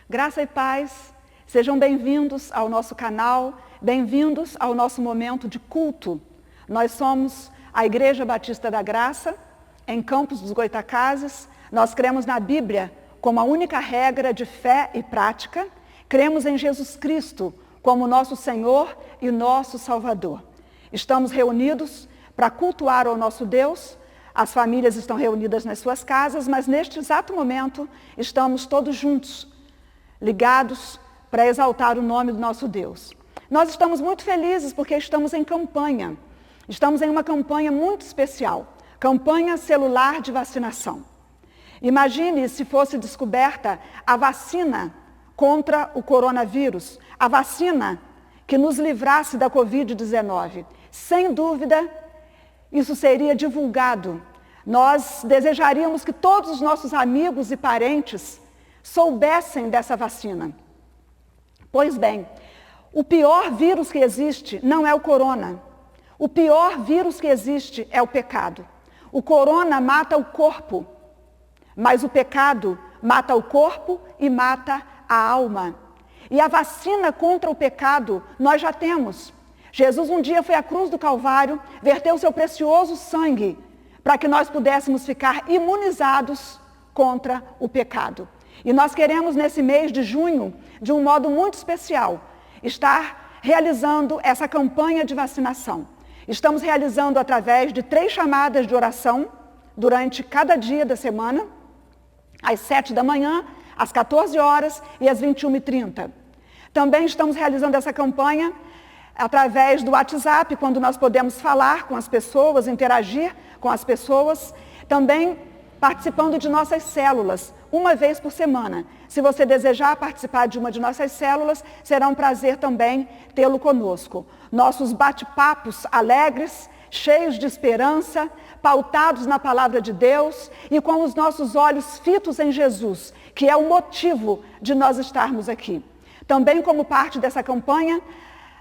Graça e paz, sejam bem-vindos ao nosso canal, bem-vindos ao nosso momento de culto. Nós somos a Igreja Batista da Graça, em Campos dos Goitacazes. Nós cremos na Bíblia como a única regra de fé e prática. Cremos em Jesus Cristo como nosso Senhor e nosso Salvador. Estamos reunidos para cultuar ao nosso Deus. As famílias estão reunidas nas suas casas, mas neste exato momento estamos todos juntos, ligados para exaltar o nome do nosso Deus. Nós estamos muito felizes porque estamos em campanha. Estamos em uma campanha muito especial, campanha celular de vacinação. Imagine se fosse descoberta a vacina contra o coronavírus, a vacina que nos livrasse da Covid-19. Sem dúvida, isso seria divulgado. Nós desejaríamos que todos os nossos amigos e parentes soubessem dessa vacina. Pois bem, o pior vírus que existe não é o corona. O pior vírus que existe é o pecado. O corona mata o corpo, mas o pecado mata o corpo e mata a alma. E a vacina contra o pecado nós já temos. Jesus um dia foi à cruz do Calvário, verteu seu precioso sangue para que nós pudéssemos ficar imunizados contra o pecado. E nós queremos, nesse mês de junho, de um modo muito especial, estar realizando essa campanha de vacinação. Estamos realizando através de 3 chamadas de oração durante cada dia da semana, às 7 da manhã, às 14 horas e às 21h30. Também estamos realizando essa campanha através do WhatsApp, quando nós podemos falar com as pessoas, interagir com as pessoas. Também participando de nossas células, uma vez por semana. Se você desejar participar de uma de nossas células, será um prazer também tê-lo conosco. Nossos bate-papos alegres, cheios de esperança, pautados na palavra de Deus e com os nossos olhos fitos em Jesus, que é o motivo de nós estarmos aqui. Também como parte dessa campanha,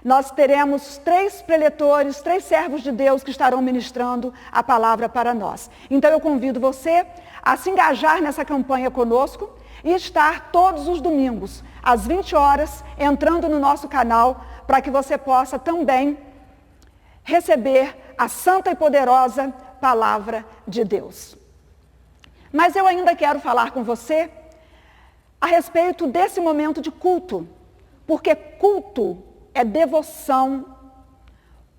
nós teremos 3 preletores, 3 servos de Deus que estarão ministrando a palavra para nós. Então eu convido você a se engajar nessa campanha conosco e estar todos os domingos, às 20 horas, entrando no nosso canal, para que você possa também receber a santa e poderosa palavra de Deus. Mas eu ainda quero falar com você a respeito desse momento de culto, porque culto é devoção,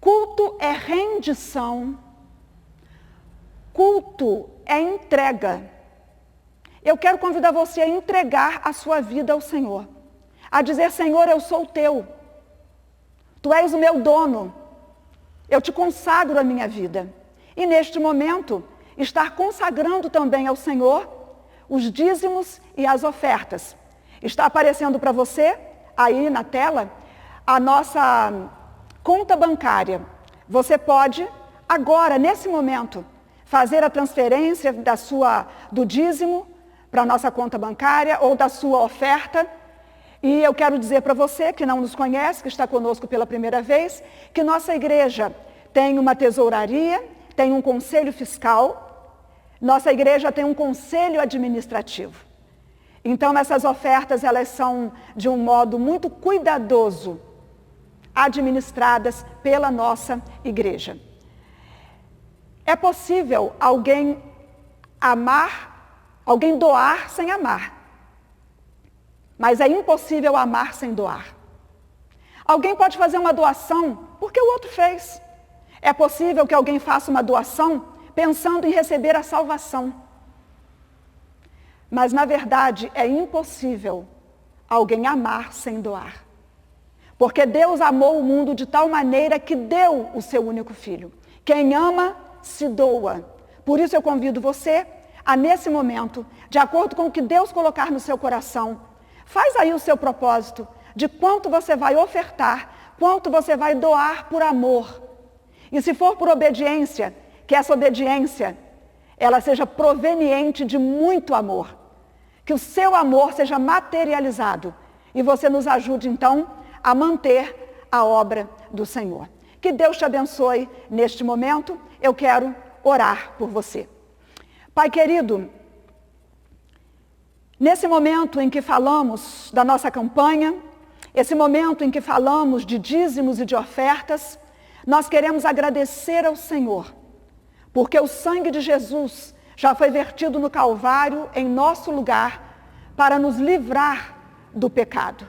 culto é rendição, culto é entrega. Eu quero convidar você a entregar a sua vida ao Senhor, a dizer: Senhor, eu sou teu, tu és o meu dono, eu te consagro a minha vida. E neste momento, estar consagrando também ao Senhor os dízimos e as ofertas. Está aparecendo para você, aí na tela, a nossa conta bancária. Você pode, agora, nesse momento, fazer a transferência do dízimo para a nossa conta bancária ou da sua oferta. E eu quero dizer para você que não nos conhece, que está conosco pela primeira vez, que nossa igreja tem uma tesouraria, tem um conselho fiscal, nossa igreja tem um conselho administrativo. Então essas ofertas, elas são de um modo muito cuidadoso administradas pela nossa igreja. É possível alguém doar sem amar, mas é impossível amar sem doar. Alguém pode fazer uma doação porque o outro fez. É possível que alguém faça uma doação pensando em receber a salvação. Mas, na verdade, é impossível alguém amar sem doar. Porque Deus amou o mundo de tal maneira que deu o seu único filho. Quem ama, se doa. Por isso eu convido você a, nesse momento, de acordo com o que Deus colocar no seu coração, faz aí o seu propósito de quanto você vai ofertar, quanto você vai doar por amor. E se for por obediência, que essa obediência, ela seja proveniente de muito amor. Que o seu amor seja materializado. E você nos ajude, então, a manter a obra do Senhor. Que Deus te abençoe neste momento. Eu quero orar por você. Pai querido, Nesse momento em que falamos da nossa campanha, esse momento em que falamos de dízimos e de ofertas, nós queremos agradecer ao Senhor, porque o sangue de Jesus já foi vertido no Calvário em nosso lugar para nos livrar do pecado.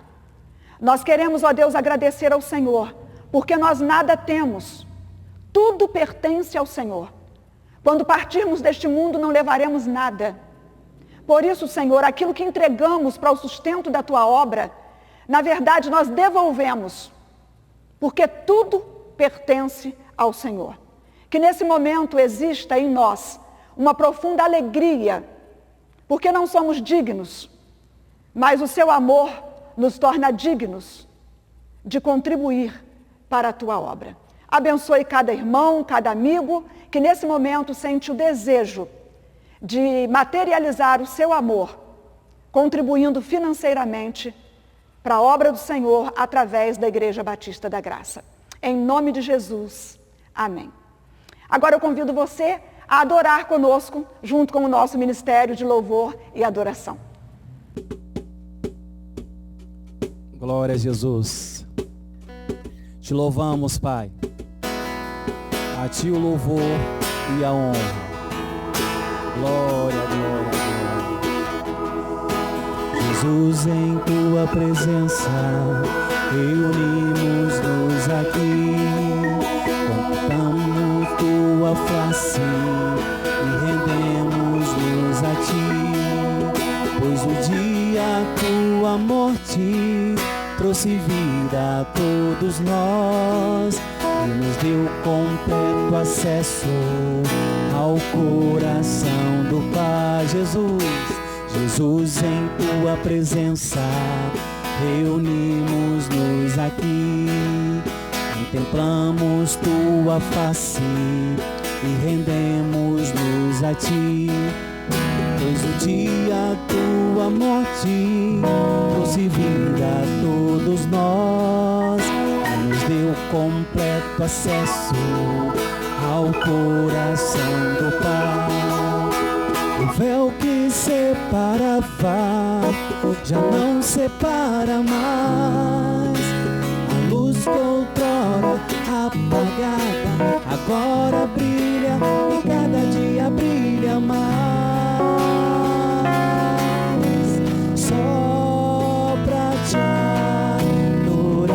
Nós queremos, ó Deus, agradecer ao Senhor, porque nós nada temos, tudo pertence ao Senhor. Quando partirmos deste mundo não levaremos nada. Por isso, Senhor, aquilo que entregamos para o sustento da Tua obra, na verdade nós devolvemos, porque tudo pertence ao Senhor. Que nesse momento exista em nós uma profunda alegria, porque não somos dignos, mas o Seu amor nos torna dignos de contribuir para a Tua obra. Abençoe cada irmão, cada amigo, que nesse momento sente o desejo de materializar o seu amor, contribuindo financeiramente para a obra do Senhor através da Igreja Batista da Graça. Em nome de Jesus, amém. Agora eu convido você a adorar conosco, junto com o nosso Ministério de Louvor e Adoração. Glória a Jesus. Te louvamos, Pai. A Ti o louvor e a honra. Glória, glória, glória. Jesus, em Tua presença, reunimos-nos aqui, contemplamos Tua face e rendemos-nos a Ti, pois o dia Tua morte trouxe vida a todos nós e nos deu completo acesso ao coração do Pai. Jesus, Jesus, em Tua presença, reunimos-nos aqui, contemplamos Tua face e rendemos-nos a Ti, pois o dia Tua morte trouxe vida a todos nós e nos deu completo acesso ao coração do Pai. O véu que separava já não separa mais. A luz que outrora apagada agora brilha e cada dia brilha mais. Só pra Te adorar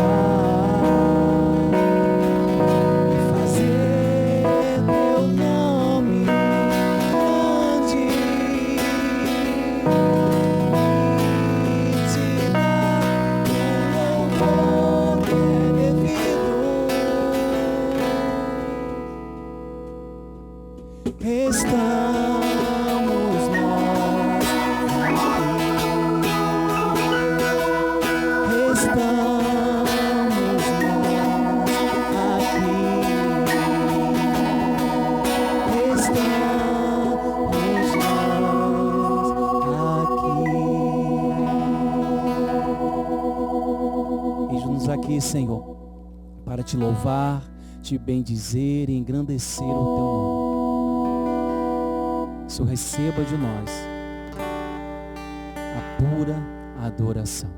e fazer Teu nome grande e Te dar o louvor que é devido. Estamos nós aqui, estamos nós aqui, estamos nós aqui. Eis-nos aqui, Senhor, para Te louvar, Te bendizer e engrandecer o Teu nome. Senhor, receba de nós a pura adoração.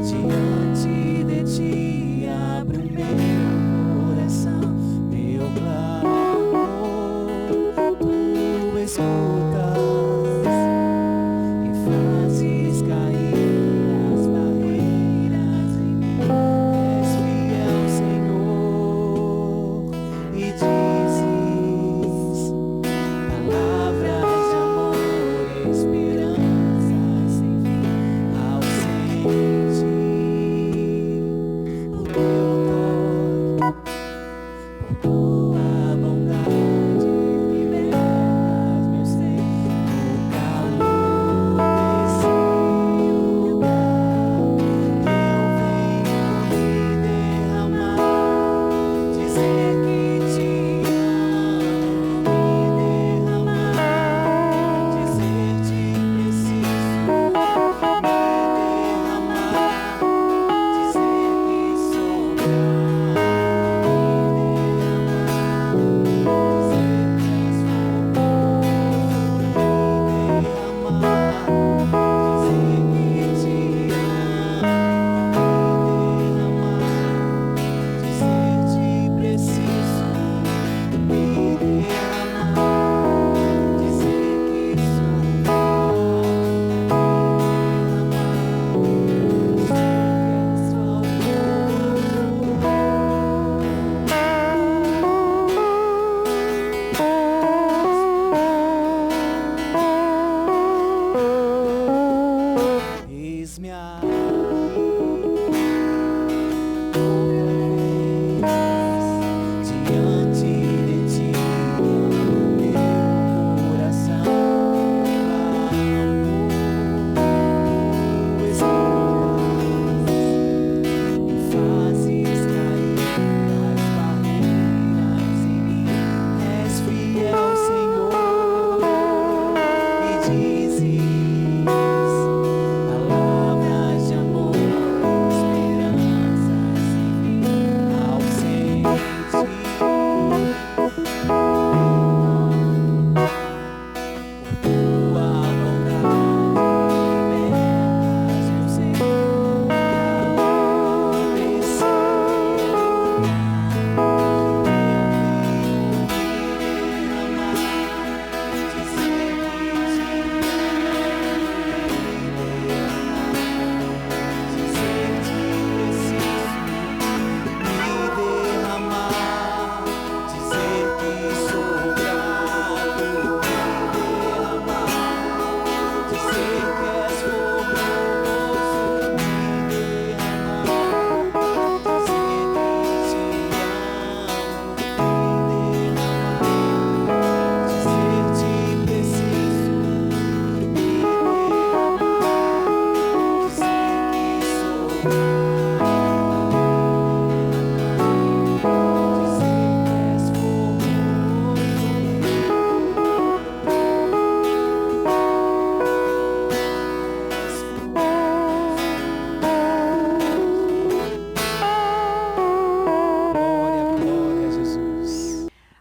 Diante de Ti abre o meu coração, meu clamor, Tu escutas e fazes cair as barreiras em mim. És fiel, Senhor, e dizes palavras de amor, esperança sem fim.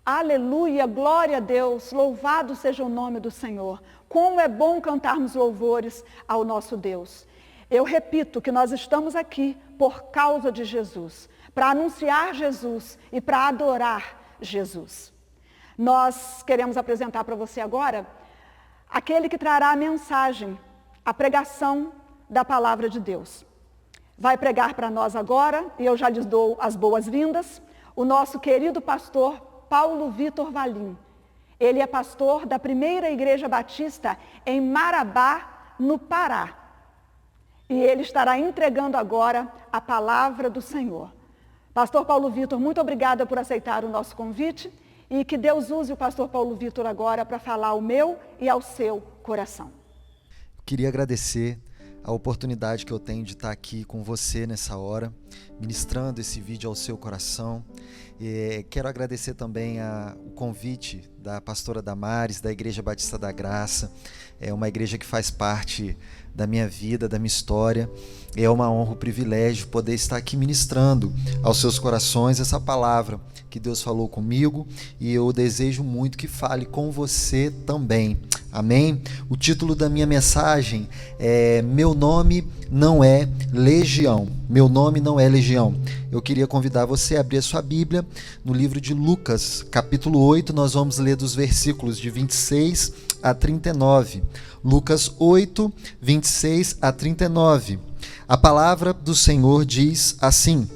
Aleluia, glória a Deus, louvado seja o nome do Senhor. Como é bom cantarmos louvores ao nosso Deus. Eu repito que nós estamos aqui por causa de Jesus, para anunciar Jesus e para adorar Jesus. Nós queremos apresentar para você agora aquele que trará a mensagem, a pregação da palavra de Deus. Vai pregar para nós agora, e eu já lhes dou as boas-vindas, o nosso querido pastor Paulo Vitor Valim. Ele é pastor da Primeira Igreja Batista em Marabá, no Pará. E ele estará entregando agora a palavra do Senhor. Pastor Paulo Vitor, muito obrigada por aceitar o nosso convite e que Deus use o pastor Paulo Vitor agora para falar ao meu e ao seu coração. Queria agradecer a oportunidade que eu tenho de estar aqui com você nessa hora, ministrando esse vídeo ao seu coração. Quero agradecer também o convite da pastora Damares, da Igreja Batista da Graça. É uma igreja que faz parte da minha vida, da minha história. É uma honra, um privilégio poder estar aqui ministrando aos seus corações essa palavra que Deus falou comigo, e eu desejo muito que fale com você também. Amém? O título da minha mensagem é Meu Nome Não É Legião. Meu nome não é Legião. Eu queria convidar você a abrir a sua Bíblia no livro de Lucas, capítulo 8. Nós vamos ler dos versículos de 26 a 39. Lucas 8, 26 a 39. A palavra do Senhor diz assim: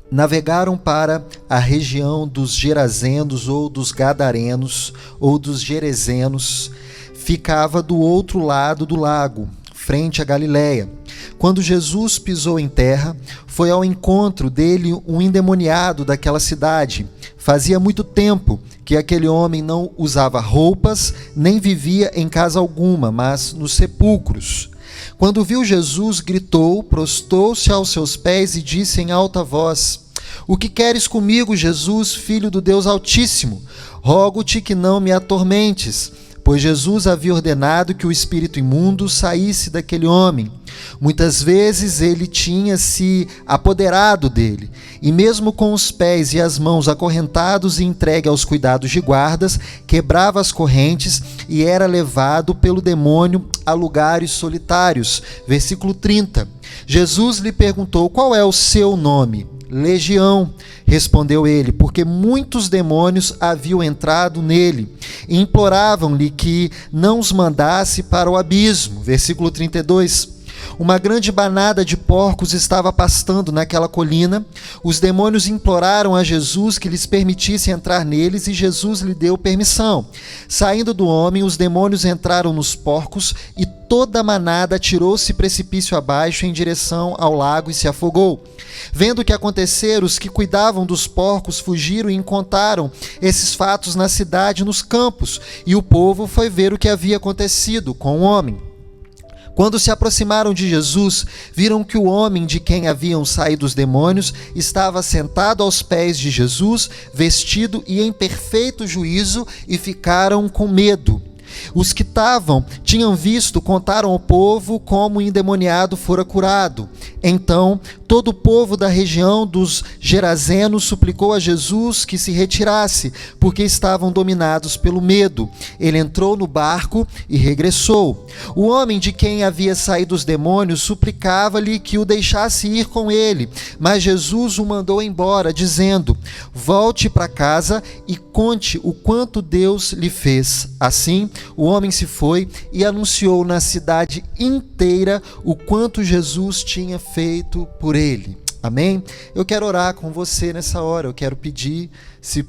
Navegaram para a região dos Gerazenos ou dos Gadarenos ou dos Gerezenos. Ficava do outro lado do lago, frente a Galiléia. Quando Jesus pisou em terra, foi ao encontro dele um endemoniado daquela cidade. Fazia muito tempo que aquele homem não usava roupas, nem vivia em casa alguma, mas nos sepulcros. Quando viu Jesus, gritou, prostou-se aos seus pés e disse em alta voz: O que queres comigo, Jesus, Filho do Deus Altíssimo? Rogo-te que não me atormentes. Pois Jesus havia ordenado que o espírito imundo saísse daquele homem. Muitas vezes ele tinha se apoderado dele, e mesmo com os pés e as mãos acorrentados e entregue aos cuidados de guardas, quebrava as correntes e era levado pelo demônio a lugares solitários. Versículo 30. Jesus lhe perguntou: Qual é o seu nome? Legião, respondeu ele, porque muitos demônios haviam entrado nele e imploravam-lhe que não os mandasse para o abismo. Versículo 32. Uma grande banada de porcos estava pastando naquela colina. Os demônios imploraram a Jesus que lhes permitisse entrar neles, e Jesus lhe deu permissão. Saindo do homem, os demônios entraram nos porcos, e toda a manada atirou-se precipício abaixo em direção ao lago e se afogou. Vendo o que acontecera, os que cuidavam dos porcos fugiram e contaram esses fatos na cidade e nos campos, e o povo foi ver o que havia acontecido com o homem. Quando se aproximaram de Jesus, viram que o homem de quem haviam saído os demônios estava sentado aos pés de Jesus, vestido e em perfeito juízo, e ficaram com medo. Os que tinham visto, contaram ao povo como o endemoniado fora curado. Então, todo o povo da região dos Gerazenos suplicou a Jesus que se retirasse, porque estavam dominados pelo medo. Ele entrou no barco e regressou. O homem de quem havia saído os demônios suplicava-lhe que o deixasse ir com ele, mas Jesus o mandou embora, dizendo: Volte para casa e conte o quanto Deus lhe fez. Assim, o homem se foi e anunciou na cidade inteira o quanto Jesus tinha feito por ele. Amém? Eu quero orar com você nessa hora. Eu quero pedir, se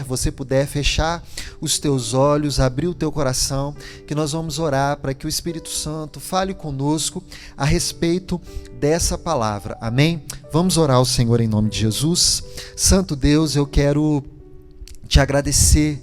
você puder fechar os teus olhos, abrir o teu coração, que nós vamos orar para que o Espírito Santo fale conosco a respeito dessa palavra. Amém? Vamos orar ao Senhor em nome de Jesus. Santo Deus, eu quero te agradecer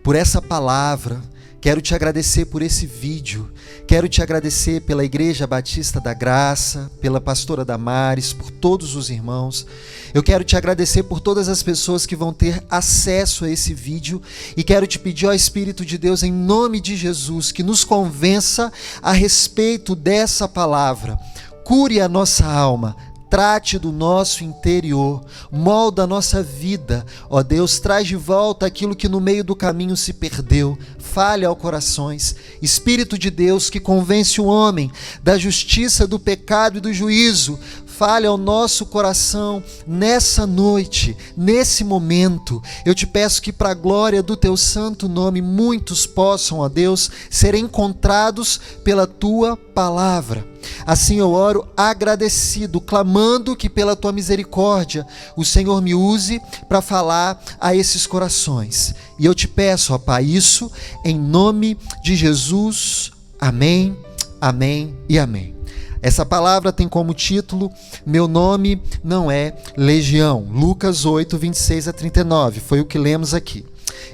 por essa palavra Quero te agradecer por esse vídeo. Quero te agradecer pela Igreja Batista da Graça, pela pastora Damares, por todos os irmãos. Eu quero te agradecer por todas as pessoas que vão ter acesso a esse vídeo e quero te pedir ao Espírito de Deus, em nome de Jesus, que nos convença a respeito dessa palavra. Cure a nossa alma. Trate do nosso interior, molda a nossa vida, ó Deus, traz de volta aquilo que no meio do caminho se perdeu, fale aos corações, Espírito de Deus que convence o homem da justiça, do pecado e do juízo, fale ao nosso coração nessa noite, nesse momento. Eu te peço que para a glória do teu santo nome muitos possam, ó Deus, ser encontrados pela tua palavra. Assim eu oro agradecido, clamando que pela tua misericórdia o Senhor me use para falar a esses corações. E eu te peço, ó Pai, isso em nome de Jesus. Amém, amém e amém. Essa palavra tem como título: Meu nome não é Legião. Lucas 8, 26 a 39. Foi o que lemos aqui.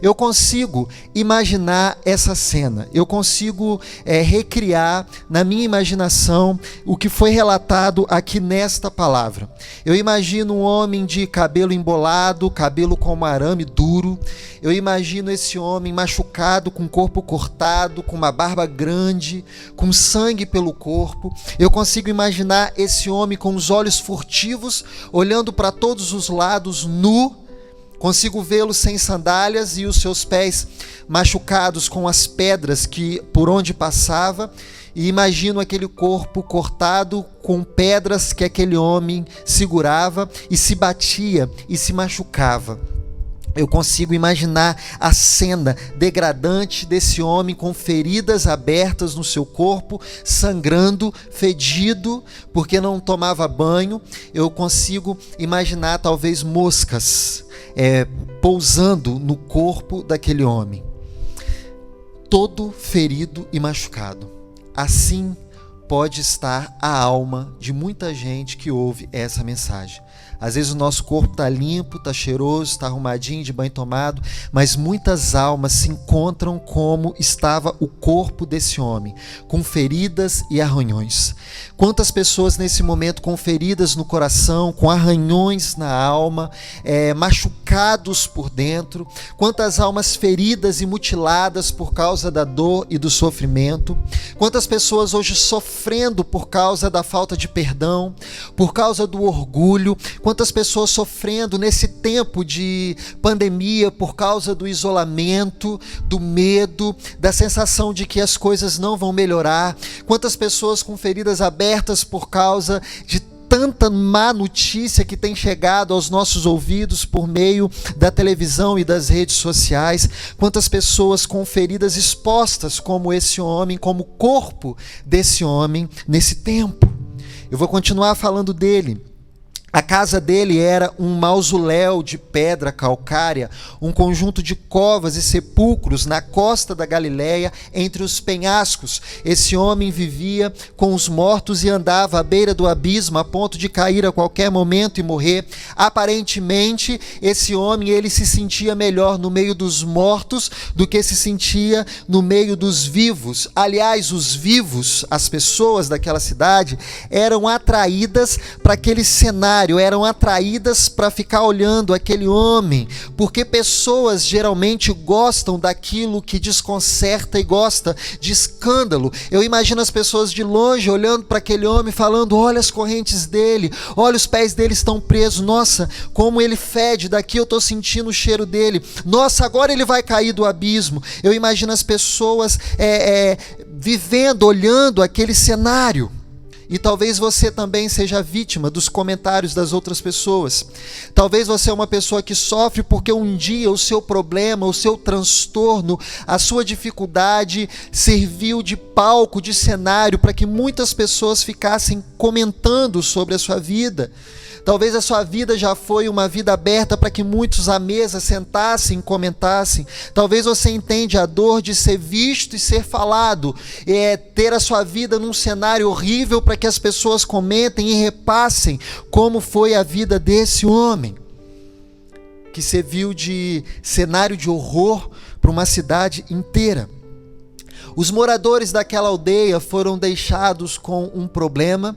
Eu consigo imaginar essa cena, eu consigo recriar na minha imaginação o que foi relatado aqui nesta palavra. Eu imagino um homem de cabelo embolado, cabelo como arame duro. Eu imagino esse homem machucado, com o corpo cortado, com uma barba grande, com sangue pelo corpo. Eu consigo imaginar esse homem com os olhos furtivos, olhando para todos os lados, nu. Consigo vê-lo sem sandálias e os seus pés machucados com as pedras que por onde passava, e imagino aquele corpo cortado com pedras que aquele homem segurava e se batia e se machucava. Eu consigo imaginar a cena degradante desse homem com feridas abertas no seu corpo, sangrando, fedido, porque não tomava banho. Eu consigo imaginar talvez moscas pousando no corpo daquele homem, todo ferido e machucado. Assim pode estar a alma de muita gente que ouve essa mensagem. Às vezes o nosso corpo está limpo, está cheiroso, está arrumadinho, de banho tomado, mas muitas almas se encontram como estava o corpo desse homem, com feridas e arranhões. Quantas pessoas nesse momento com feridas no coração, com arranhões na alma, machucados por dentro, quantas almas feridas e mutiladas por causa da dor e do sofrimento, quantas pessoas hoje sofrendo por causa da falta de perdão, por causa do orgulho, quantas pessoas sofrendo nesse tempo de pandemia por causa do isolamento, do medo, da sensação de que as coisas não vão melhorar, quantas pessoas com feridas abertas por causa de tanta má notícia que tem chegado aos nossos ouvidos por meio da televisão e das redes sociais, quantas pessoas com feridas expostas como esse homem, como o corpo desse homem nesse tempo. Eu vou continuar falando dele. A casa dele era um mausoléu de pedra calcária, um conjunto de covas e sepulcros na costa da Galileia, entre os penhascos. Esse homem vivia com os mortos e andava à beira do abismo, a ponto de cair a qualquer momento e morrer. Aparentemente, esse homem ele se sentia melhor no meio dos mortos do que se sentia no meio dos vivos. Aliás, os vivos, as pessoas daquela cidade, eram atraídas para aquele cenário, eram atraídas para ficar olhando aquele homem, porque pessoas geralmente gostam daquilo que desconcerta e gosta de escândalo. Eu imagino as pessoas de longe olhando para aquele homem, falando: olha as correntes dele, olha os pés dele estão presos, nossa, como ele fede, daqui eu estou sentindo o cheiro dele, nossa, agora ele vai cair do abismo. Eu imagino as pessoas vivendo, olhando aquele cenário. E talvez você também seja vítima dos comentários das outras pessoas. Talvez você é uma pessoa que sofre porque um dia o seu problema, o seu transtorno, a sua dificuldade serviu de palco, de cenário para que muitas pessoas ficassem comentando sobre a sua vida. Talvez a sua vida já foi uma vida aberta para que muitos à mesa sentassem e comentassem. Talvez você entende a dor de ser visto e ser falado, ter a sua vida num cenário horrível para que as pessoas comentem e repassem como foi a vida desse homem, que serviu de cenário de horror para uma cidade inteira. Os moradores daquela aldeia foram deixados com um problema,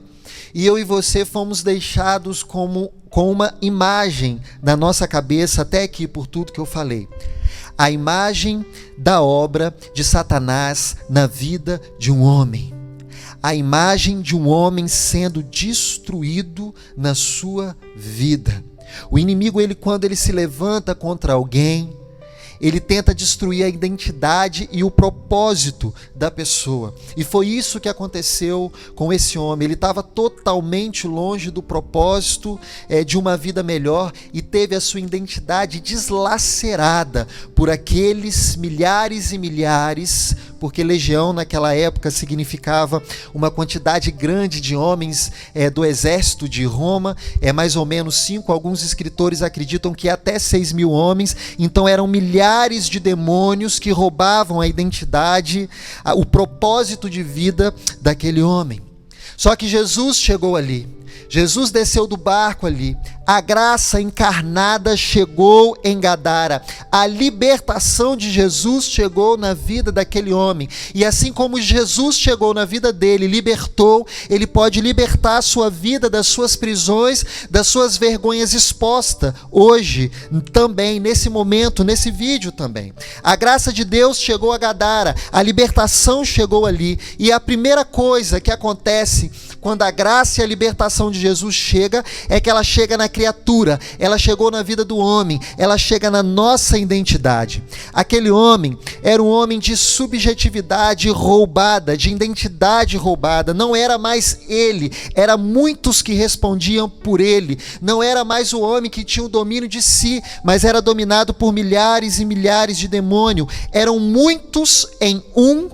e eu e você fomos deixados com uma imagem na nossa cabeça, até aqui, por tudo que eu falei. A imagem da obra de Satanás na vida de um homem. A imagem de um homem sendo destruído na sua vida. O inimigo, quando ele se levanta contra alguém, ele tenta destruir a identidade e o propósito da pessoa. E foi isso que aconteceu com esse homem. Ele estava totalmente longe do propósito de uma vida melhor e teve a sua identidade deslacerada por aqueles milhares e milhares, porque legião naquela época significava uma quantidade grande de homens do exército de Roma, mais ou menos 5, alguns escritores acreditam que até 6.000 homens, então eram milhares de demônios que roubavam a identidade, o propósito de vida daquele homem. Só que Jesus chegou ali, Jesus desceu do barco ali, a graça encarnada chegou em Gadara, a libertação de Jesus chegou na vida daquele homem, e assim como Jesus chegou na vida dele, libertou, ele pode libertar a sua vida das suas prisões, das suas vergonhas expostas, hoje, também, nesse momento, nesse vídeo também. A graça de Deus chegou a Gadara, a libertação chegou ali, e a primeira coisa que acontece quando a graça e a libertação de Jesus chega, é que ela chega na criatura, ela chegou na vida do homem, ela chega na nossa identidade. Aquele homem era um homem de subjetividade roubada, de identidade roubada, não era mais ele, era muitos que respondiam por ele, não era mais o homem que tinha o domínio de si, mas era dominado por milhares e milhares de demônios, eram muitos em um,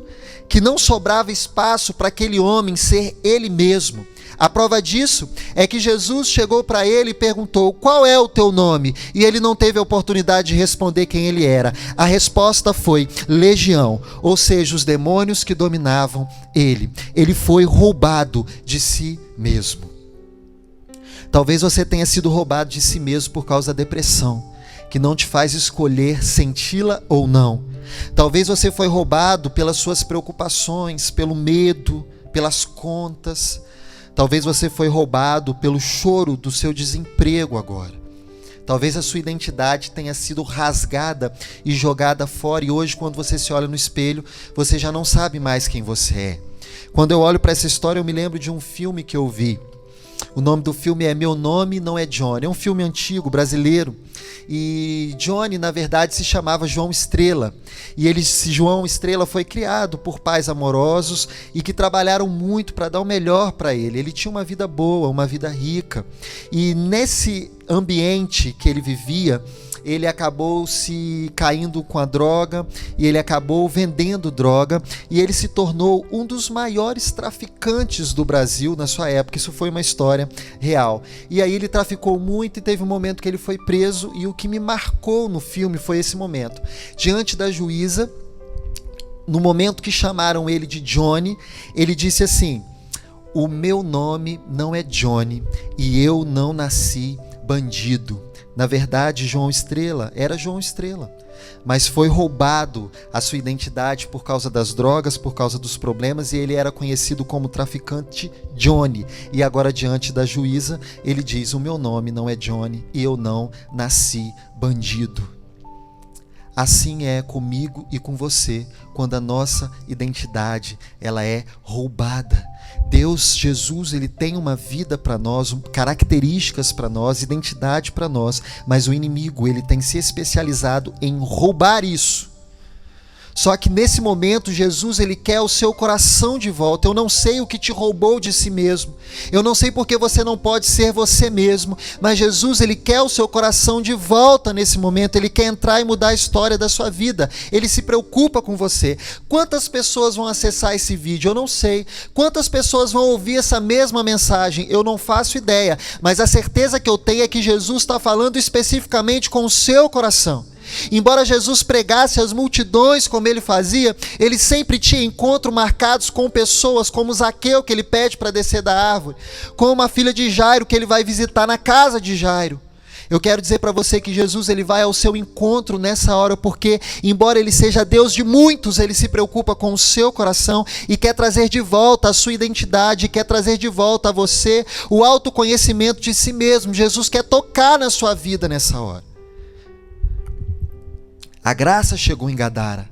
que não sobrava espaço para aquele homem ser ele mesmo. A prova disso é que Jesus chegou para ele e perguntou: qual é o teu nome? E ele não teve a oportunidade de responder quem ele era. A resposta foi legião, ou seja, os demônios que dominavam ele. Ele foi roubado de si mesmo. Talvez você tenha sido roubado de si mesmo por causa da depressão, que não te faz escolher senti-la ou não. Talvez você foi roubado pelas suas preocupações, pelo medo, pelas contas. Talvez você foi roubado pelo choro do seu desemprego agora. Talvez a sua identidade tenha sido rasgada e jogada fora, e hoje, quando você se olha no espelho, você já não sabe mais quem você é. Quando eu olho para essa história, eu me lembro de um filme que eu vi. O nome do filme é Meu Nome Não é Johnny. É um filme antigo, brasileiro. E Johnny, na verdade, se chamava João Estrela. E João Estrela foi criado por pais amorosos e que trabalharam muito para dar o melhor para ele. Ele tinha uma vida boa, uma vida rica. E nesse ambiente que ele vivia, ele acabou se caindo com a droga, e ele acabou vendendo droga, e ele se tornou um dos maiores traficantes do Brasil na sua época. Isso foi uma história real. E aí ele traficou muito e teve um momento que ele foi preso, e o que me marcou no filme foi esse momento. Diante da juíza, no momento que chamaram ele de Johnny, ele disse assim: o meu nome não é Johnny, e eu não nasci bandido. Na verdade, João Estrela era João Estrela, mas foi roubado a sua identidade por causa das drogas, por causa dos problemas, e ele era conhecido como traficante Johnny. E agora, diante da juíza, ele diz: o meu nome não é Johnny e eu não nasci bandido. Assim é comigo e com você, quando a nossa identidade ela é roubada. Deus, Jesus, ele tem uma vida para nós, características para nós, identidade para nós, mas o inimigo, ele tem se especializado em roubar isso. Só que nesse momento, Jesus, ele quer o seu coração de volta. Eu não sei o que te roubou de si mesmo. Eu não sei porque você não pode ser você mesmo. Mas Jesus, ele quer o seu coração de volta nesse momento. Ele quer entrar e mudar a história da sua vida. Ele se preocupa com você. Quantas pessoas vão acessar esse vídeo? Eu não sei. Quantas pessoas vão ouvir essa mesma mensagem? Eu não faço ideia. Mas a certeza que eu tenho é que Jesus está falando especificamente com o seu coração. Embora Jesus pregasse às multidões como ele fazia, ele sempre tinha encontros marcados com pessoas como Zaqueu, que ele pede para descer da árvore, como a filha de Jairo, que ele vai visitar na casa de Jairo. Eu quero dizer para você que Jesus ele vai ao seu encontro nessa hora, porque embora ele seja Deus de muitos, ele se preocupa com o seu coração e quer trazer de volta a sua identidade, quer trazer de volta a você o autoconhecimento de si mesmo. Jesus quer tocar na sua vida nessa hora. A graça chegou em Gadara.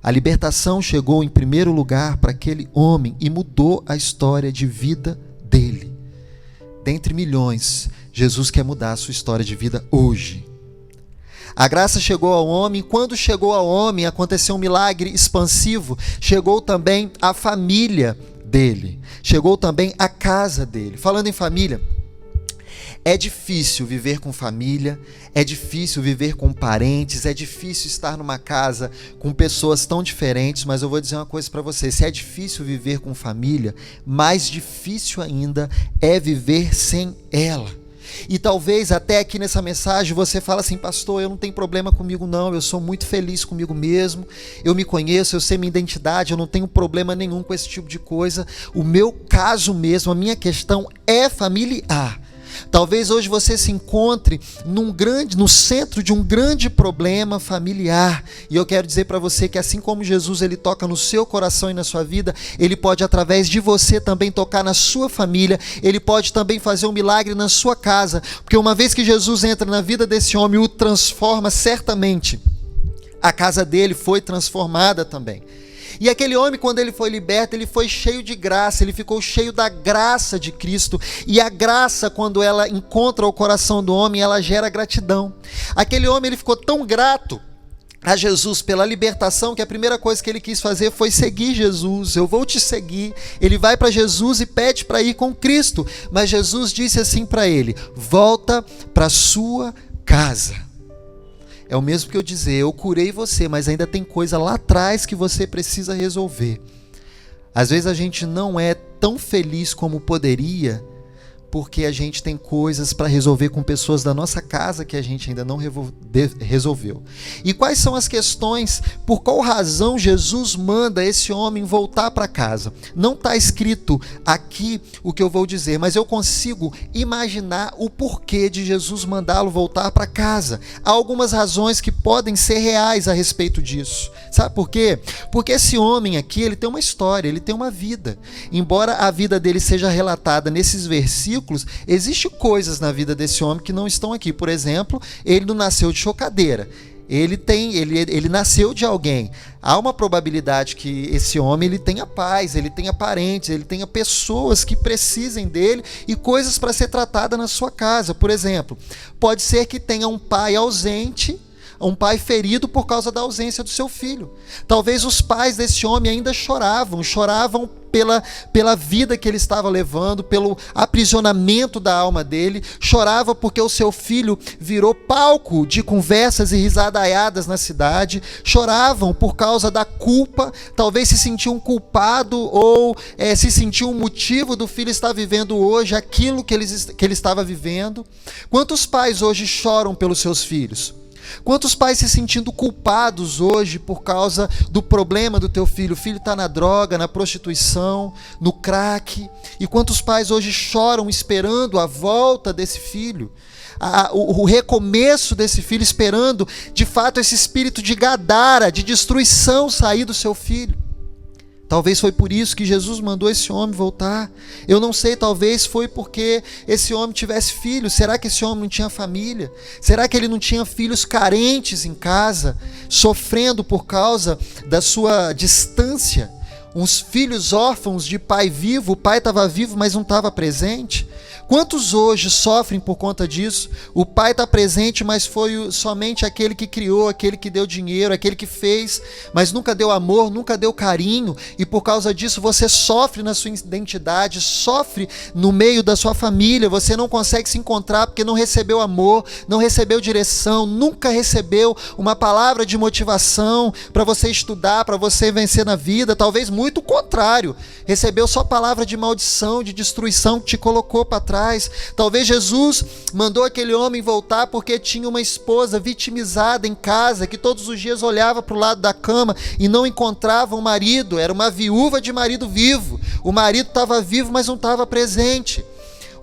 A libertação chegou em primeiro lugar para aquele homem e mudou a história de vida dele. Dentre milhões, Jesus quer mudar a sua história de vida hoje. A graça chegou ao homem, e quando chegou ao homem, aconteceu um milagre expansivo. Chegou também a família dele. Chegou também a casa dele. Falando em família, é difícil viver com família, é difícil viver com parentes, é difícil estar numa casa com pessoas tão diferentes, mas eu vou dizer uma coisa para você: se é difícil viver com família, mais difícil ainda é viver sem ela. E talvez até aqui nessa mensagem você fala assim: pastor, eu não tenho problema comigo não, eu sou muito feliz comigo mesmo, eu me conheço, eu sei minha identidade, eu não tenho problema nenhum com esse tipo de coisa. O meu caso mesmo, a minha questão é familiar. Talvez hoje você se encontre no centro de um grande problema familiar. E eu quero dizer para você que assim como Jesus ele toca no seu coração e na sua vida, ele pode através de você também tocar na sua família. Ele pode também fazer um milagre na sua casa. Porque uma vez que Jesus entra na vida desse homem e o transforma, certamente a casa dele foi transformada também. E aquele homem, quando ele foi liberto, ele foi cheio de graça, ele ficou cheio da graça de Cristo. E a graça, quando ela encontra o coração do homem, ela gera gratidão. Aquele homem, ele ficou tão grato a Jesus pela libertação, que a primeira coisa que ele quis fazer foi seguir Jesus. Eu vou te seguir. Ele vai para Jesus e pede para ir com Cristo. Mas Jesus disse assim para ele: volta para sua casa. É o mesmo que eu dizer: eu curei você, mas ainda tem coisa lá atrás que você precisa resolver. Às vezes a gente não é tão feliz como poderia, porque a gente tem coisas para resolver com pessoas da nossa casa que a gente ainda não resolveu. E quais são as questões, por qual razão Jesus manda esse homem voltar para casa? Não está escrito aqui o que eu vou dizer, mas eu consigo imaginar o porquê de Jesus mandá-lo voltar para casa. Há algumas razões que podem ser reais a respeito disso. Sabe por quê? Porque esse homem aqui, ele tem uma história, ele tem uma vida. Embora a vida dele seja relatada nesses versículos, existem coisas na vida desse homem que não estão aqui. Por exemplo, ele não nasceu de chocadeira. Ele nasceu de alguém. Há uma probabilidade que esse homem ele tenha pais, ele tenha parentes, ele tenha pessoas que precisem dele e coisas para ser tratada na sua casa. Por exemplo, pode ser que tenha um pai ausente, um pai ferido por causa da ausência do seu filho. Talvez os pais desse homem ainda choravam pela vida que ele estava levando, pelo aprisionamento da alma dele, chorava porque o seu filho virou palco de conversas e risadaiadas na cidade, choravam por causa da culpa, talvez se sentiam culpado ou se sentiam um motivo do filho estar vivendo hoje aquilo que ele estava vivendo. Quantos pais hoje choram pelos seus filhos? Quantos pais se sentindo culpados hoje por causa do problema do teu filho? O filho está na droga, na prostituição, no crack. E quantos pais hoje choram esperando a volta desse filho? O recomeço desse filho, esperando de fato esse espírito de Gadara, de destruição sair do seu filho. Talvez foi por isso que Jesus mandou esse homem voltar. Eu não sei, talvez foi porque esse homem tivesse filhos. Será que esse homem não tinha família? Será que ele não tinha filhos carentes em casa, sofrendo por causa da sua distância? Uns filhos órfãos de pai vivo, o pai estava vivo, mas não estava presente. Quantos hoje sofrem por conta disso? O pai está presente, mas foi somente aquele que criou, aquele que deu dinheiro, aquele que fez, mas nunca deu amor, nunca deu carinho, e por causa disso você sofre na sua identidade, sofre no meio da sua família, você não consegue se encontrar porque não recebeu amor, não recebeu direção, nunca recebeu uma palavra de motivação para você estudar, para você vencer na vida. Talvez muito o contrário, recebeu só palavra de maldição, de destruição que te colocou para trás. Talvez Jesus mandou aquele homem voltar porque tinha uma esposa vitimizada em casa, que todos os dias olhava para o lado da cama e não encontrava um marido. Era uma viúva de marido vivo. O marido estava vivo, mas não estava presente.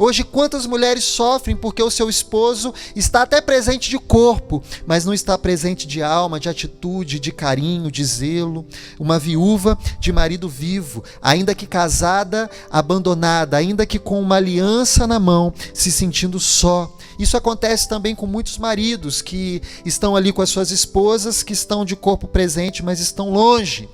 Hoje quantas mulheres sofrem porque o seu esposo está até presente de corpo, mas não está presente de alma, de atitude, de carinho, de zelo. Uma viúva de marido vivo, ainda que casada, abandonada, ainda que com uma aliança na mão, se sentindo só. Isso acontece também com muitos maridos que estão ali com as suas esposas, que estão de corpo presente, mas estão longe.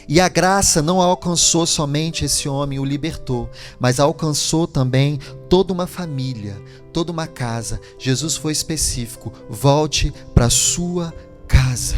E a graça não alcançou somente esse homem, o libertou, mas alcançou também toda uma família, toda uma casa. Jesus foi específico: volte para a sua casa.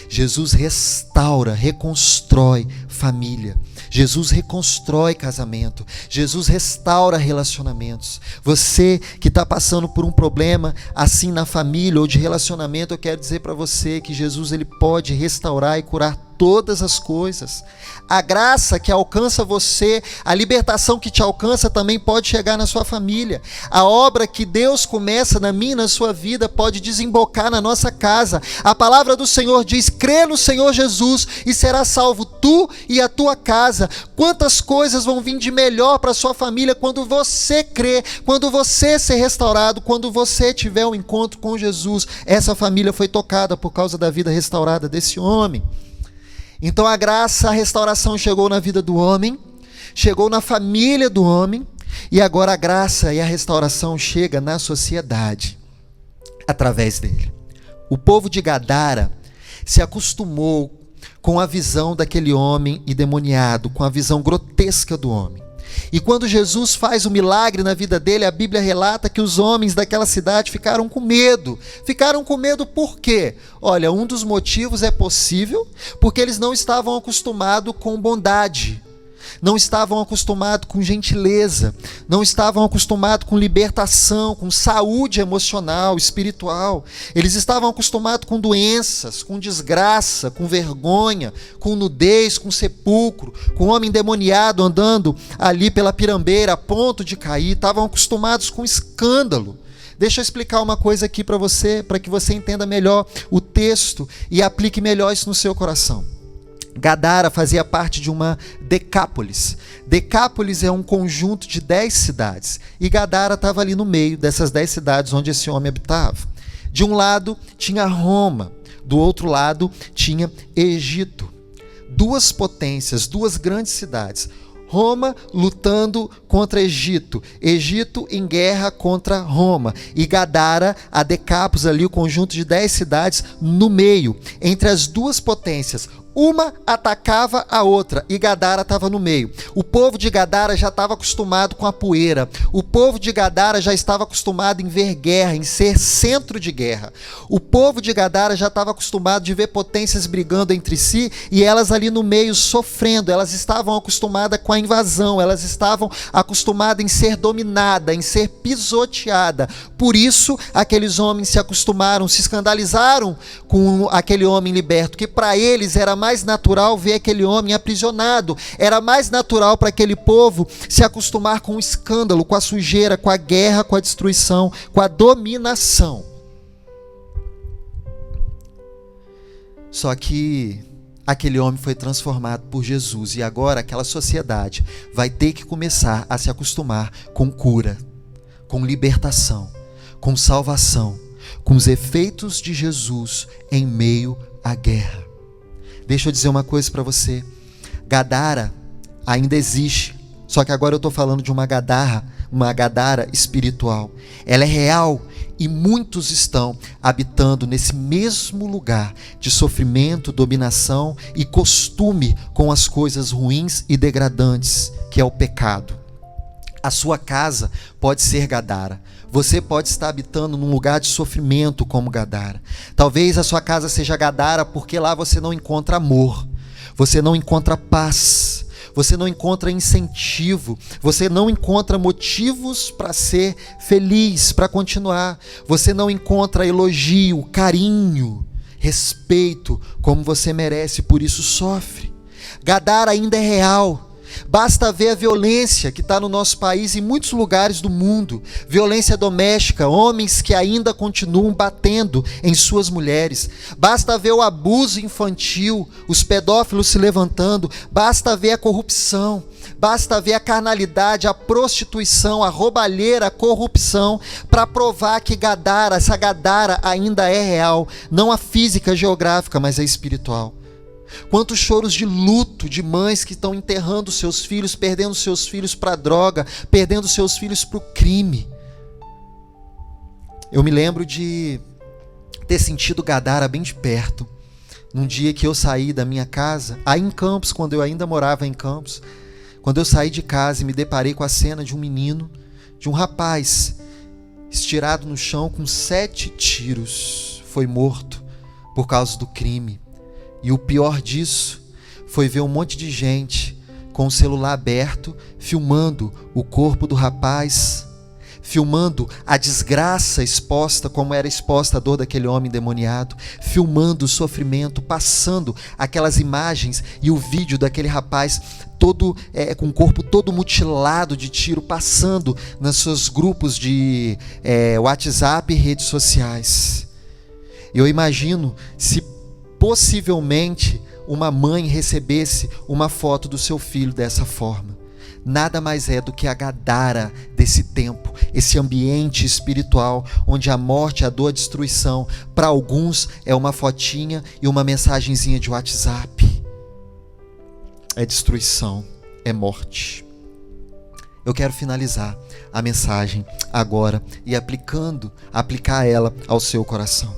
Jesus restaura, reconstrói família. Jesus reconstrói casamento. Jesus restaura relacionamentos. Você que está passando por um problema assim na família ou de relacionamento, eu quero dizer para você que Jesus ele pode restaurar e curar todas as coisas. A graça que alcança você, a libertação que te alcança também pode chegar na sua família. A obra que Deus começa na minha e na sua vida pode desembocar na nossa casa. A palavra do Senhor diz: crê no Senhor Jesus e será salvo tu e a tua casa. Quantas coisas vão vir de melhor para a sua família quando você crê, quando você ser restaurado, quando você tiver um encontro com Jesus. Essa família foi tocada por causa da vida restaurada desse homem. Então a graça, a restauração chegou na vida do homem, chegou na família do homem, e agora a graça e a restauração chega na sociedade, através dele. O povo de Gadara se acostumou com a visão daquele homem endemoniado, com a visão grotesca do homem. E quando Jesus faz o milagre na vida dele, a Bíblia relata que os homens daquela cidade ficaram com medo. Ficaram com medo por quê? Olha, um dos motivos é possível, porque eles não estavam acostumados com bondade, não estavam acostumados com gentileza, não estavam acostumados com libertação, com saúde emocional, espiritual. Eles estavam acostumados com doenças, com desgraça, com vergonha, com nudez, com sepulcro, com homem endemoniado andando ali pela pirambeira a ponto de cair. Estavam acostumados com escândalo. Deixa eu explicar uma coisa aqui para você, para que você entenda melhor o texto e aplique melhor isso no seu coração. Gadara fazia parte de uma Decápolis. Decápolis é um conjunto de 10 cidades. E Gadara estava ali no meio dessas 10 cidades onde esse homem habitava. De um lado tinha Roma, do outro lado tinha Egito. Duas potências, duas grandes cidades. Roma lutando contra Egito, Egito em guerra contra Roma, e Gadara, a Decápolis ali, o conjunto de 10 cidades no meio, entre as duas potências. Uma atacava a outra e Gadara estava no meio. O povo de Gadara já estava acostumado com a poeira. O povo de Gadara já estava acostumado em ver guerra, em ser centro de guerra. O povo de Gadara já estava acostumado de ver potências brigando entre si e elas ali no meio sofrendo. Elas estavam acostumadas com a invasão, elas estavam acostumadas em ser dominada, em ser pisoteada. Por isso, aqueles homens se acostumaram, se escandalizaram com aquele homem liberto, que para eles era mais natural ver aquele homem aprisionado. Era mais natural para aquele povo se acostumar com o escândalo, com a sujeira, com a guerra, com a destruição, com a dominação. Só que aquele homem foi transformado por Jesus e agora aquela sociedade vai ter que começar a se acostumar com cura, com libertação, com salvação, com os efeitos de Jesus em meio à guerra. Deixa eu dizer uma coisa para você. Gadara ainda existe, só que agora eu estou falando de uma Gadara espiritual. Ela é real e muitos estão habitando nesse mesmo lugar de sofrimento, dominação e costume com as coisas ruins e degradantes, que é o pecado. A sua casa pode ser Gadara. Você pode estar habitando num lugar de sofrimento como Gadara. Talvez a sua casa seja Gadara porque lá você não encontra amor, você não encontra paz, você não encontra incentivo, você não encontra motivos para ser feliz, para continuar. Você não encontra elogio, carinho, respeito como você merece, por isso sofre. Gadara ainda é real. Basta ver a violência que está no nosso país e em muitos lugares do mundo. Violência doméstica, homens que ainda continuam batendo em suas mulheres. Basta ver o abuso infantil, os pedófilos se levantando. Basta ver a corrupção. Basta ver a carnalidade, a prostituição, a roubalheira, a corrupção, para provar que Gadara, essa Gadara ainda é real. Não a física, geográfica, mas a espiritual. Quantos choros de luto de mães que estão enterrando seus filhos, perdendo seus filhos para a droga, perdendo seus filhos para o crime. Eu me lembro de ter sentido Gadara bem de perto, num dia que eu saí da minha casa, aí em Campos, quando eu ainda morava em Campos, quando eu saí de casa e me deparei com a cena de um menino, de um rapaz, estirado no chão com 7 tiros, foi morto por causa do crime. E o pior disso foi ver um monte de gente com o celular aberto, filmando o corpo do rapaz, filmando a desgraça exposta, como era exposta a dor daquele homem endemoniado, filmando o sofrimento, passando aquelas imagens e o vídeo daquele rapaz todo com o corpo todo mutilado de tiro, passando nos seus grupos de WhatsApp e redes sociais. Eu imagino se possivelmente uma mãe recebesse uma foto do seu filho dessa forma. Nada mais é do que a Gadara desse tempo, esse ambiente espiritual onde a morte, a dor, a destruição, para alguns é uma fotinha e uma mensagenzinha de WhatsApp. É destruição, é morte. Eu quero finalizar a mensagem agora e aplicar ela ao seu coração.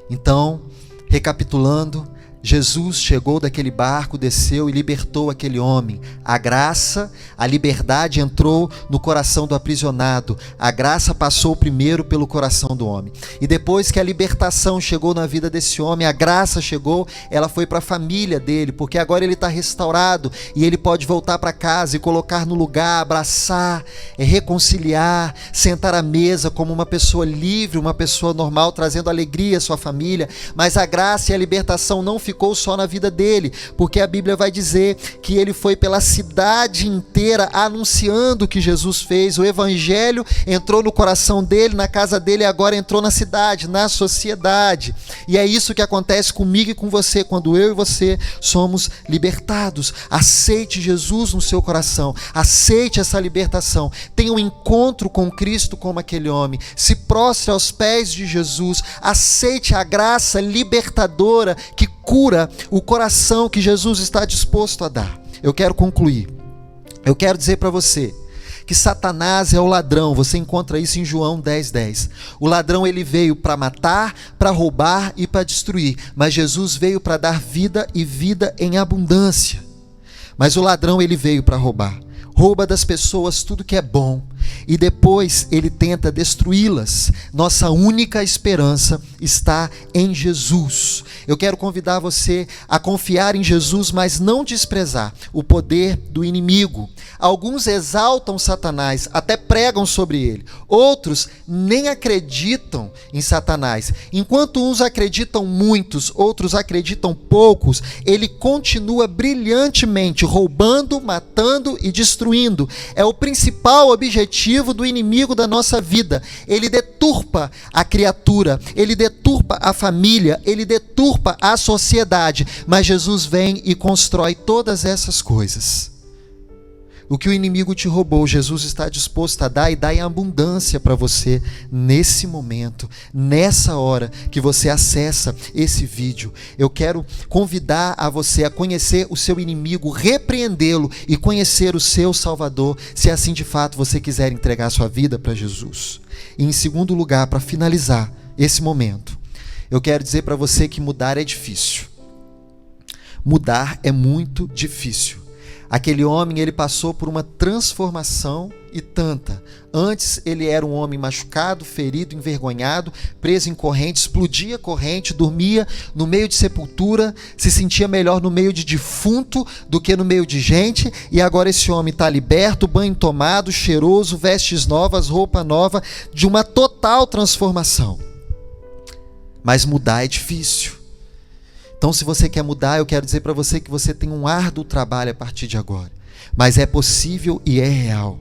Então, recapitulando, Jesus chegou daquele barco, desceu e libertou aquele homem. A graça, a liberdade entrou no coração do aprisionado. A graça passou primeiro pelo coração do homem. E depois que a libertação chegou na vida desse homem, a graça chegou, ela foi para a família dele, porque agora ele está restaurado e ele pode voltar para casa e colocar no lugar, abraçar, reconciliar, sentar à mesa como uma pessoa livre, uma pessoa normal, trazendo alegria à sua família. Mas a graça e a libertação não ficou só na vida dele, porque a Bíblia vai dizer que ele foi pela cidade inteira anunciando o que Jesus fez. O evangelho entrou no coração dele, na casa dele, e agora entrou na cidade, na sociedade. E é isso que acontece comigo e com você quando eu e você somos libertados. Aceite Jesus no seu coração, aceite essa libertação, tenha um encontro com Cristo como aquele homem, se prostre aos pés de Jesus, aceite a graça libertadora que cura o coração que Jesus está disposto a dar. Eu quero concluir. Eu quero dizer para você que Satanás é o ladrão. Você encontra isso em João 10:10. O ladrão, ele veio para matar, para roubar e para destruir. Mas Jesus veio para dar vida e vida em abundância. Mas o ladrão, ele veio para roubar. Rouba das pessoas tudo que é bom e depois ele tenta destruí-las. Nossa única esperança está em Jesus. Eu quero convidar você a confiar em Jesus, mas não desprezar o poder do inimigo. Alguns exaltam Satanás, até pregam sobre ele. Outros nem acreditam em Satanás. Enquanto uns acreditam muitos, outros acreditam poucos, ele continua brilhantemente roubando, matando e destruindo. É o principal objetivo do inimigo da nossa vida. Ele deturpa a criatura, ele deturpa a família, ele deturpa a sociedade. Mas Jesus vem e constrói todas essas coisas. O que o inimigo te roubou, Jesus está disposto a dar e dar em abundância para você nesse momento, nessa hora que você acessa esse vídeo. Eu quero convidar a você a conhecer o seu inimigo, repreendê-lo e conhecer o seu Salvador, se assim de fato você quiser entregar sua vida para Jesus. E em segundo lugar, para finalizar esse momento, eu quero dizer para você que mudar é difícil. Mudar é muito difícil. Aquele homem, ele passou por uma transformação e tanta. Antes ele era um homem machucado, ferido, envergonhado, preso em corrente, explodia corrente, dormia no meio de sepultura, se sentia melhor no meio de defunto do que no meio de gente. E agora esse homem está liberto, banho tomado, cheiroso, vestes novas, roupa nova, de uma total transformação. Mas mudar é difícil. Então, se você quer mudar, eu quero dizer para você que você tem um árduo trabalho a partir de agora. mas é possível e é real.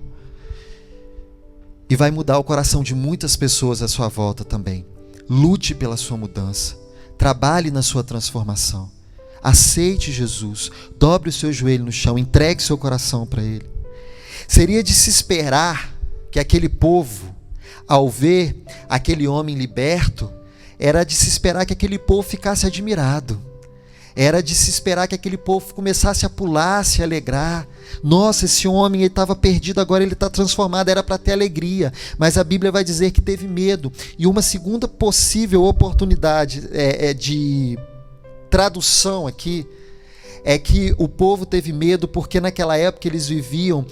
E vai mudar o coração de muitas pessoas à sua volta também. Lute pela sua mudança. Trabalhe na sua transformação. Aceite Jesus. Dobre o seu joelho no chão. Entregue seu coração para Ele. Seria de se esperar que aquele povo, ao ver aquele homem liberto, era de se esperar que aquele povo ficasse admirado. Era de se esperar que aquele povo começasse a pular, se alegrar. Nossa, esse homem estava perdido, agora ele está transformado. Era para ter alegria, mas a Bíblia vai dizer que teve medo. E uma segunda possível oportunidade de tradução aqui é que o povo teve medo porque naquela época eles viviam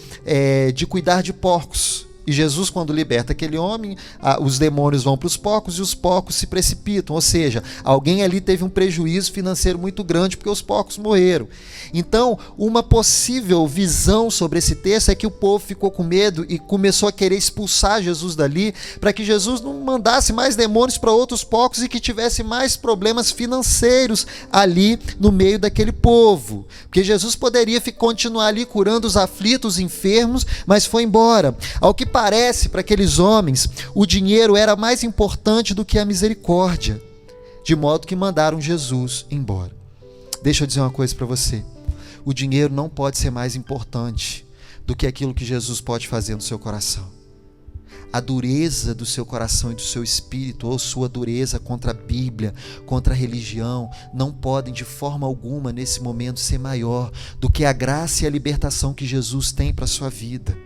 de cuidar de porcos. E Jesus, quando liberta aquele homem, os demônios vão para os porcos e os porcos se precipitam. Ou seja, alguém ali teve um prejuízo financeiro muito grande porque os porcos morreram. Então, uma possível visão sobre esse texto é que o povo ficou com medo e começou a querer expulsar Jesus dali, para que Jesus não mandasse mais demônios para outros porcos e que tivesse mais problemas financeiros ali no meio daquele povo. Porque Jesus poderia continuar ali curando os aflitos, os enfermos, mas foi embora. Ao que parece, para aqueles homens, o dinheiro era mais importante do que a misericórdia, de modo que mandaram Jesus embora. Deixa eu dizer uma coisa para você: o dinheiro não pode ser mais importante do que aquilo que Jesus pode fazer no seu coração. A dureza do seu coração e do seu espírito, ou sua dureza contra a Bíblia, contra a religião, não podem de forma alguma nesse momento ser maior do que a graça e a libertação que Jesus tem para a sua vida.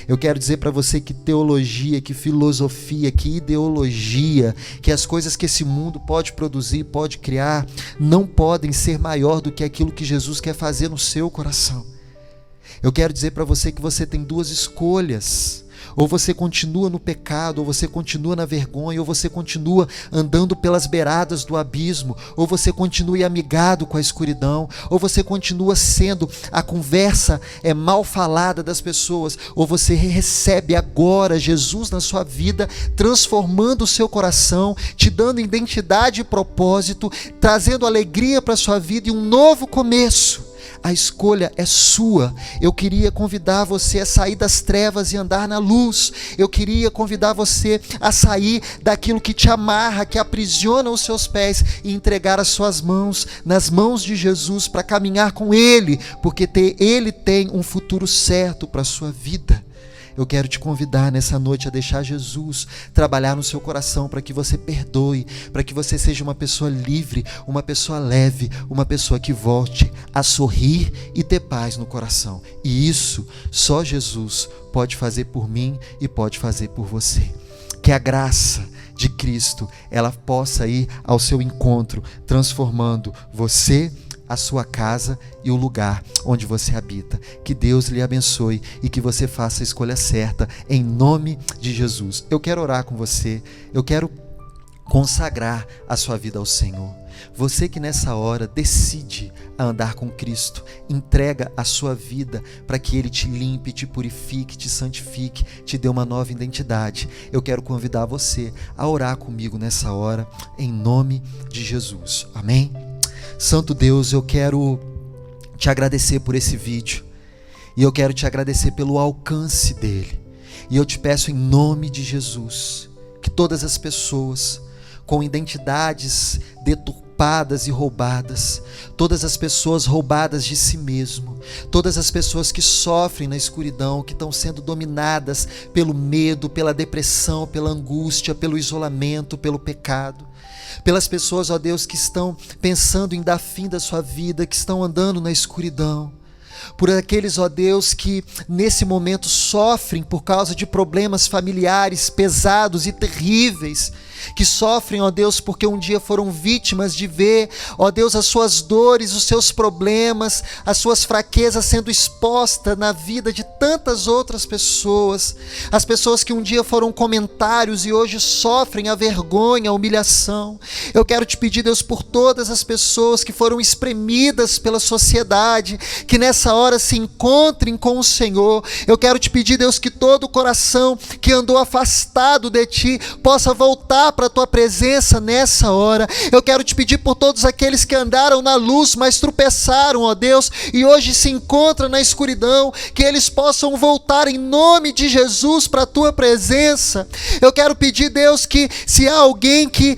Eu quero dizer para você que teologia, que filosofia, que ideologia, que as coisas que esse mundo pode produzir, pode criar, não podem ser maior do que aquilo que Jesus quer fazer no seu coração. Eu quero dizer para você que você tem duas escolhas: ou você continua no pecado, ou você continua na vergonha, ou você continua andando pelas beiradas do abismo, ou você continua amigado com a escuridão, ou você continua sendo a conversa mal falada das pessoas, ou você recebe agora Jesus na sua vida, transformando o seu coração, te dando identidade e propósito, trazendo alegria para a sua vida e um novo começo. A escolha é sua. Eu queria convidar você a sair das trevas e andar na luz. Eu queria convidar você a sair daquilo que te amarra, que aprisiona os seus pés, e entregar as suas mãos nas mãos de Jesus para caminhar com Ele, porque Ele tem um futuro certo para a sua vida. Eu quero te convidar nessa noite a deixar Jesus trabalhar no seu coração para que você perdoe, para que você seja uma pessoa livre, uma pessoa leve, uma pessoa que volte a sorrir e ter paz no coração. E isso só Jesus pode fazer por mim e pode fazer por você. Que a graça de Cristo, ela possa ir ao seu encontro, transformando você, a sua casa e o lugar onde você habita. Que Deus lhe abençoe e que você faça a escolha certa, em nome de Jesus. Eu quero orar com você, eu quero consagrar a sua vida ao Senhor. Você que nessa hora decide andar com Cristo, entrega a sua vida para que Ele te limpe, te purifique, te santifique, te dê uma nova identidade. Eu quero convidar você a orar comigo nessa hora, em nome de Jesus. Amém? Santo Deus, eu quero te agradecer por esse vídeo, e eu quero te agradecer pelo alcance dele, e eu te peço em nome de Jesus, que todas as pessoas com identidades deturpadas e roubadas, todas as pessoas roubadas de si mesmo, todas as pessoas que sofrem na escuridão, que estão sendo dominadas pelo medo, pela depressão, pela angústia, pelo isolamento, pelo pecado, pelas pessoas, ó Deus, que estão pensando em dar fim da sua vida, que estão andando na escuridão, por aqueles, ó Deus, que nesse momento sofrem por causa de problemas familiares pesados e terríveis, que sofrem, ó Deus, porque um dia foram vítimas de ver, ó Deus, as suas dores, os seus problemas, as suas fraquezas sendo expostas na vida de tantas outras pessoas, as pessoas que um dia foram comentários e hoje sofrem a vergonha, a humilhação. Eu quero te pedir, Deus, por todas as pessoas que foram espremidas pela sociedade, que nessa hora se encontrem com o Senhor. Eu quero te pedir, Deus, que todo o coração que andou afastado de Ti possa voltar voltar para a tua presença nessa hora. Eu quero te pedir por todos aqueles que andaram na luz, mas tropeçaram, ó Deus, e hoje se encontram na escuridão, que eles possam voltar em nome de Jesus para a tua presença. Eu quero pedir, Deus, que se há alguém que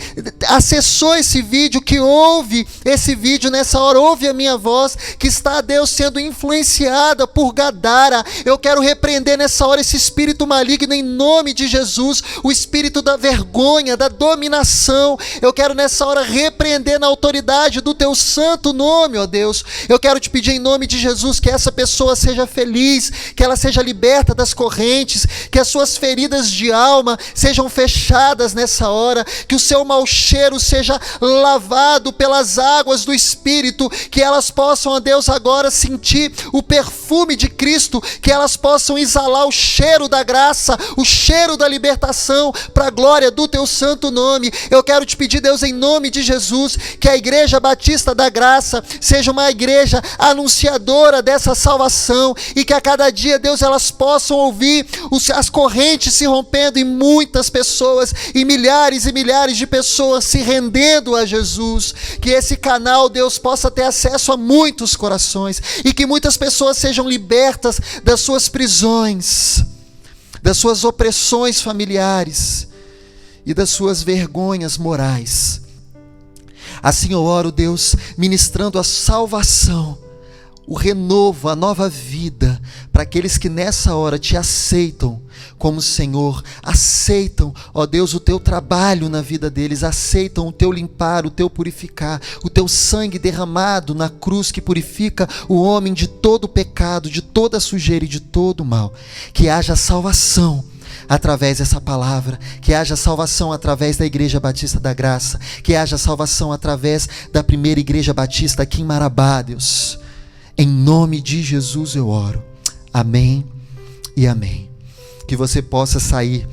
acessou esse vídeo, que ouve esse vídeo nessa hora, ouve a minha voz, que está, Deus, sendo influenciada por Gadara, eu quero repreender nessa hora esse espírito maligno em nome de Jesus, o espírito da vergonha, da dominação. Eu quero nessa hora repreender na autoridade do teu santo nome, ó Deus. Eu quero te pedir em nome de Jesus que essa pessoa seja feliz, que ela seja liberta das correntes, que as suas feridas de alma sejam fechadas nessa hora, que o seu mau cheiro seja lavado pelas águas do Espírito, que elas possam, ó Deus, agora sentir o perfume de Cristo, que elas possam exalar o cheiro da graça, o cheiro da libertação, para a glória do teu santo nome. Eu quero te pedir, Deus, em nome de Jesus, que a Igreja Batista da Graça seja uma igreja anunciadora dessa salvação, e que a cada dia, Deus, elas possam ouvir as correntes se rompendo em muitas pessoas, e milhares de pessoas se rendendo a Jesus. Que esse canal, Deus, possa ter acesso a muitos corações, e que muitas pessoas sejam libertas das suas prisões, das suas opressões familiares e das suas vergonhas morais. Assim eu oro, Deus, ministrando a salvação, o renovo, a nova vida, para aqueles que nessa hora te aceitam como Senhor, aceitam, ó Deus, o teu trabalho na vida deles, aceitam o teu limpar, o teu purificar, o teu sangue derramado na cruz que purifica o homem de todo pecado, de toda sujeira e de todo mal. Que haja salvação através dessa palavra, que haja salvação através da Igreja Batista da Graça, que haja salvação através da primeira Igreja Batista aqui em Marabá, Deus. Em nome de Jesus eu oro. Amém e amém. Que você possa sair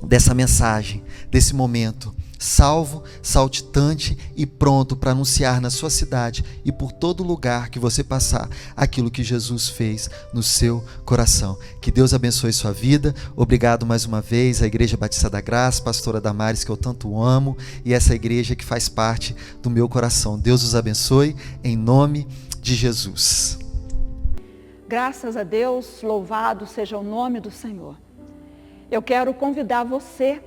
dessa mensagem, desse momento, salvo, saltitante e pronto para anunciar na sua cidade e por todo lugar que você passar aquilo que Jesus fez no seu coração. Que Deus abençoe sua vida. Obrigado mais uma vez à Igreja Batista da Graça, pastora Damares, que eu tanto amo, e essa igreja que faz parte do meu coração. Deus os abençoe em nome de Jesus. Graças a Deus, louvado seja o nome do Senhor. Eu quero convidar você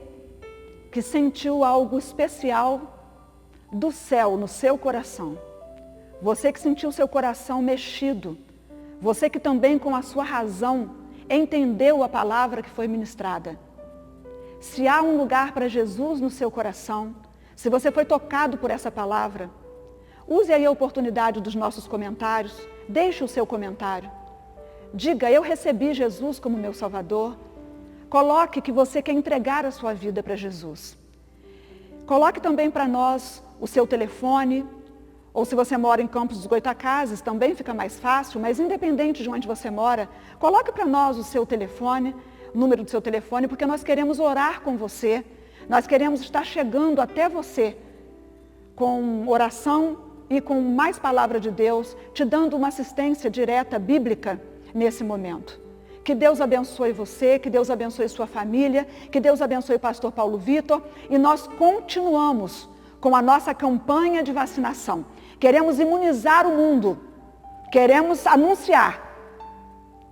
que sentiu algo especial do céu no seu coração. Você que sentiu seu coração mexido. Você que também com a sua razão entendeu a palavra que foi ministrada. Se há um lugar para Jesus no seu coração, se você foi tocado por essa palavra, use aí a oportunidade dos nossos comentários, deixe o seu comentário. Diga, eu recebi Jesus como meu Salvador. Coloque que você quer entregar a sua vida para Jesus. Coloque também para nós o seu telefone, ou se você mora em Campos dos Goytacazes, também fica mais fácil, mas independente de onde você mora, coloque para nós o seu telefone, o número do seu telefone, porque nós queremos orar com você, nós queremos estar chegando até você com oração e com mais palavra de Deus, te dando uma assistência direta bíblica nesse momento. Que Deus abençoe você, que Deus abençoe sua família, que Deus abençoe o pastor Paulo Vitor, e nós continuamos com a nossa campanha de vacinação. Queremos imunizar o mundo, queremos anunciar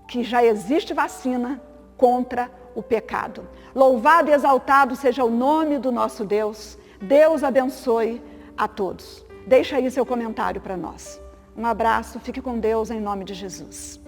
que já existe vacina contra o pecado. Louvado e exaltado seja o nome do nosso Deus. Deus abençoe a todos. Deixa aí seu comentário para nós. Um abraço, fique com Deus em nome de Jesus.